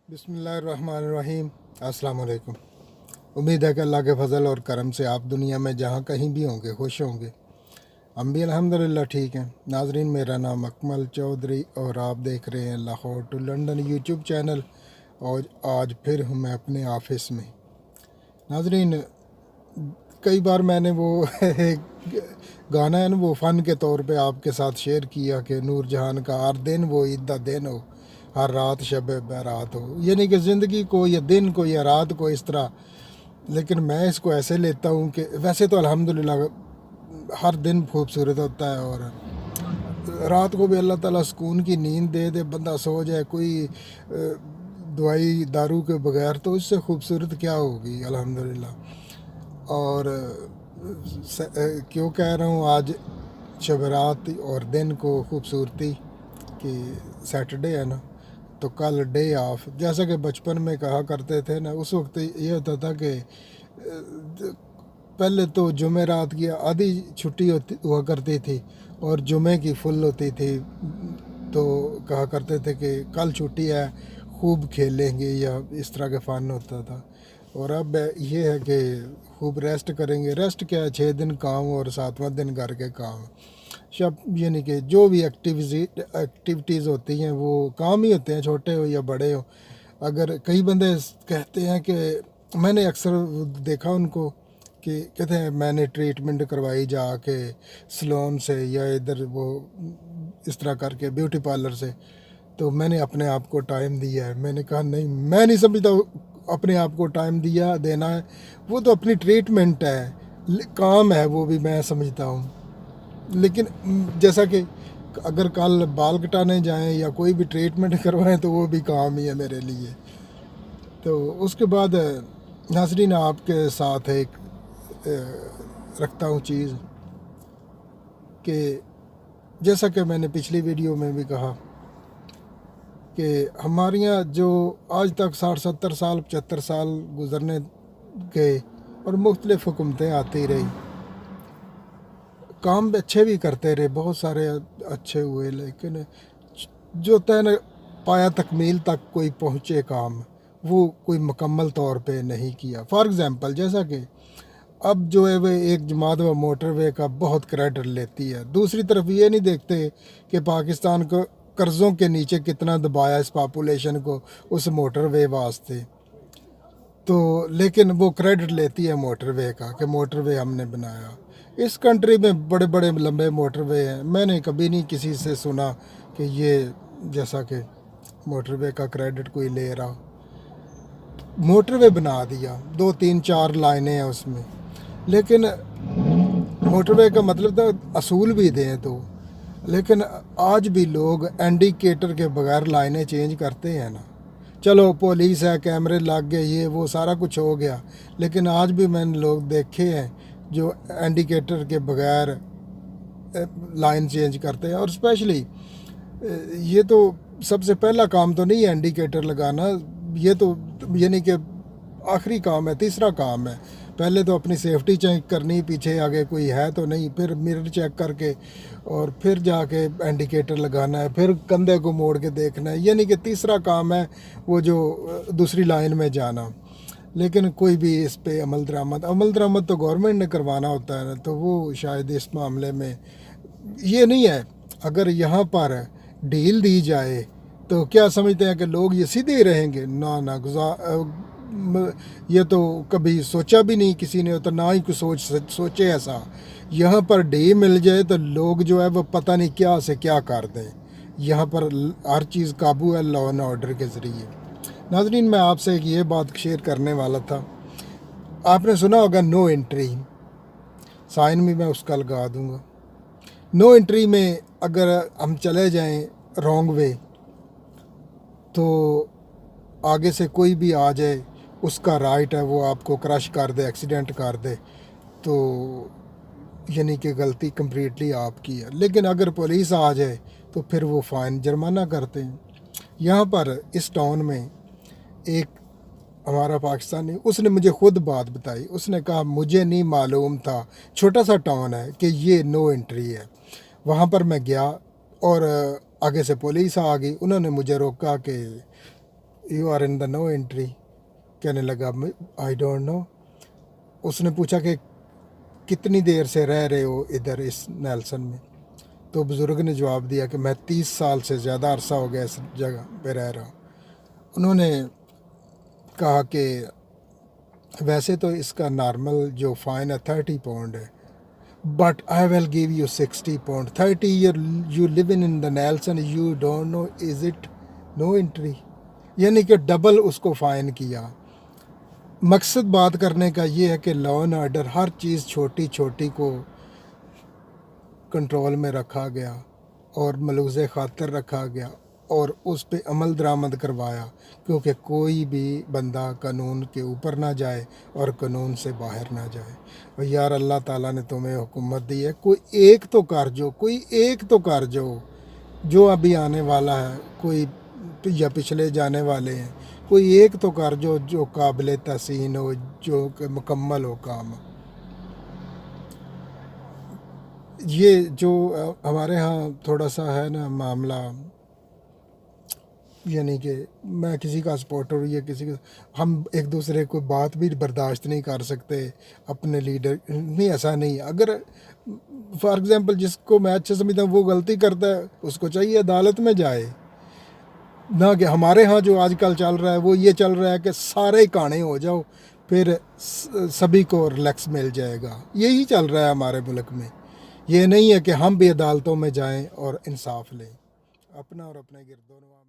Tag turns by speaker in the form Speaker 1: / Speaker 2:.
Speaker 1: बिस्मिल्लाहिर्रहमानिर्रहीम। अस्सलाम वालेकुम। उम्मीद है कि अल्लाह के फजल और करम से आप दुनिया में जहाँ कहीं भी होंगे खुश होंगे। हम भी अल्हम्दुलिल्लाह ठीक हैं। नाजरीन, मेरा नाम अकमल चौधरी और आप देख रहे हैं Lahore to London YouTube channel. और आज फिर हूँ मैं अपने ऑफिस में। नाजरीन, कई बार मैंने वो एक गाना है ना, वो फ़न के तौर पे आपके साथ शेयर किया कि नूर जहान का हर दिन वो ईदा दिन हो, हर रात शब बारात हो। यानी कि ज़िंदगी को या दिन को या रात को इस तरह, लेकिन मैं इसको ऐसे लेता हूँ कि वैसे तो अल्हम्दुलिल्लाह हर दिन खूबसूरत होता है और रात को भी अल्लाह ताला सुकून की नींद दे दे, बंदा सो जाए कोई दवाई दारू के बगैर, तो इससे खूबसूरत क्या होगी अल्हम्दुलिल्लाह। और क्यों कह रहा हूँ आज शब रात और दिन को खूबसूरती कि सैटरडे है ना, तो कल डे ऑफ। जैसा कि बचपन में कहा करते थे ना, उस वक्त ये होता था कि पहले तो जुमे रात की आधी छुट्टी होती हुआ करती थी और जुमे की फुल होती थी, तो कहा करते थे कि कल छुट्टी है, खूब खेलेंगे, या इस तरह का फ़न होता था। और अब ये है कि खूब रेस्ट करेंगे। रेस्ट क्या है, 6 दिन काम और 7वां दिन घर के काम। शब यानी कि जो भी एक्टिविटीज़ होती हैं वो काम ही होते हैं, छोटे हो या बड़े हो। अगर कई बंदे कहते हैं कि मैंने अक्सर देखा उनको कि कहते हैं मैंने ट्रीटमेंट करवाई जाके सलोन से या इधर वो इस तरह करके ब्यूटी पार्लर से, तो मैंने अपने आप को टाइम दिया है। मैंने कहा नहीं, मैं नहीं समझता अपने आप को टाइम दिया देना है, वो तो अपनी ट्रीटमेंट है, काम है, वो भी मैं समझता हूँ। लेकिन जैसा कि अगर कल बाल कटाने जाएं या कोई भी ट्रीटमेंट करवाएं तो वो भी काम ही है मेरे लिए। तो उसके बाद नाज़रीन, आपके साथ एक रखता हूँ चीज़ कि जैसा कि मैंने पिछली वीडियो में भी कहा कि हमारे यहाँ जो आज तक 60-70 साल 75 साल गुजरने गए और मुख्तलिफ़ हुकूमतें आती रही, काम अच्छे भी करते रहे, बहुत सारे अच्छे हुए, लेकिन जो तय पाया तकमील तक कोई पहुँचे काम, वो कोई मुकम्मल तौर पे नहीं किया। फॉर एग्ज़ाम्पल, जैसा कि अब जो है वह एक जमात व मोटर वे का बहुत क्रेडिट लेती है, दूसरी तरफ ये नहीं देखते कि पाकिस्तान को कर्ज़ों के नीचे कितना दबाया इस पॉपुलेशन को उस मोटर वे वास्ते। तो लेकिन वो क्रेडिट लेती है मोटर वे का कि मोटर वे हमने बनाया। इस कंट्री में बड़े बड़े लंबे मोटर वे हैं, मैंने कभी नहीं किसी से सुना कि ये जैसा कि मोटर वे का क्रेडिट कोई ले रहा। मोटर वे बना दिया, 2-3-4 लाइनें हैं उसमें, लेकिन मोटरवे का मतलब था असूल भी दें तो, लेकिन आज भी लोग इंडिकेटर के बगैर लाइनें चेंज करते हैं ना। चलो पुलिस है, कैमरे लग गए, ये वो सारा कुछ हो गया, लेकिन आज भी मैंने लोग देखे हैं जो इंडिकेटर के बगैर लाइन चेंज करते हैं। और स्पेशली ये तो सबसे पहला काम तो नहीं है इंडिकेटर लगाना, ये तो यानी कि आखिरी काम है, तीसरा काम है। पहले तो अपनी सेफ्टी चेक करनी, पीछे आगे कोई है तो नहीं, फिर मिरर चेक करके और फिर जाके इंडिकेटर लगाना है, फिर कंधे को मोड़ के देखना है, यानी कि तीसरा काम है वो जो दूसरी लाइन में जाना। लेकिन कोई भी इस पे अमल दरामद तो गवर्नमेंट ने करवाना होता है ना, तो वो शायद इस मामले में ये नहीं है। अगर यहाँ पर डील दी जाए तो क्या समझते हैं कि लोग ये सीधे ही रहेंगे? ना ना, ये तो कभी सोचा भी नहीं किसी ने, तो ना ही कुछ सोचे ऐसा। यहाँ पर डे मिल जाए तो लोग जो है वो पता नहीं क्या से क्या कर दें। यहाँ पर हर चीज़ काबू है लॉ एंड ऑर्डर के ज़रिए। नाज़रीन, मैं आपसे एक ये बात शेयर करने वाला था। आपने सुना होगा नो एंट्री, साइन भी मैं उसका लगा दूँगा। नो एंट्री में अगर हम चले जाएं रॉन्ग वे, तो आगे से कोई भी आ जाए, उसका राइट है वो आपको क्रश कर दे, एक्सीडेंट कर दे, तो यानी कि गलती कम्प्लीटली आपकी है। लेकिन अगर पुलिस आ जाए तो फिर वो फ़ाइन जुर्माना करते हैं। यहाँ पर इस टाउन में एक हमारा पाकिस्तानी, उसने मुझे ख़ुद बात बताई। उसने कहा मुझे नहीं मालूम था, छोटा सा टाउन है, कि ये नो एंट्री है। वहाँ पर मैं गया और आगे से पुलिस आ गई, उन्होंने मुझे रोका कि you are in the no entry. कहने लगा आई डोंट नो। उसने पूछा कि कितनी देर से रह रहे हो इधर इस नेल्सन में? तो बुज़ुर्ग ने जवाब दिया कि मैं 30 साल से ज़्यादा अरसा हो गया इस जगह पे रह रहा हूँ। उन्होंने कहा कि वैसे तो इसका नॉर्मल जो फ़ाइन है 30 पाउंड है, but I will give you 60 pound. 30 year you live in the Nelson, you don't know, is it no entry? यानी कि डबल उसको फ़ाइन किया। मकसद बात करने का ये है कि लॉ एंड ऑर्डर, हर चीज़ छोटी छोटी को कंट्रोल में रखा गया और मलूज़ खातर रखा गया और उस पे अमल दरामद करवाया, क्योंकि कोई भी बंदा कानून के ऊपर ना जाए और कानून से बाहर ना जाए। और यार अल्लाह ताला ने तुम्हें हुकूमत दी है, कोई एक तो कर जो, कोई एक तो कर जो अभी आने वाला है, कोई या पिछले जाने वाले हैं, कोई एक तो कर जो काबिल तहसीन हो, जो कि मुकम्मल हो काम। ये जो हमारे यहाँ थोड़ा सा है ना मामला, यानी कि मैं किसी का सपोर्टर या किसी का, हम एक दूसरे को बात भी बर्दाश्त नहीं कर सकते अपने लीडर, नहीं ऐसा नहीं। अगर फॉर एग्ज़ाम्पल जिसको मैं अच्छा समझता हूँ वो गलती करता है, उसको चाहिए अदालत में जाए, ना कि हमारे यहाँ जो आजकल चल रहा है वो ये चल रहा है कि सारे काने हो जाओ फिर सभी को रिलैक्स मिल जाएगा। यही चल रहा है हमारे मुल्क में। ये नहीं है कि हम भी अदालतों में जाएं और इंसाफ लें। अपना और अपने गिरदोनवा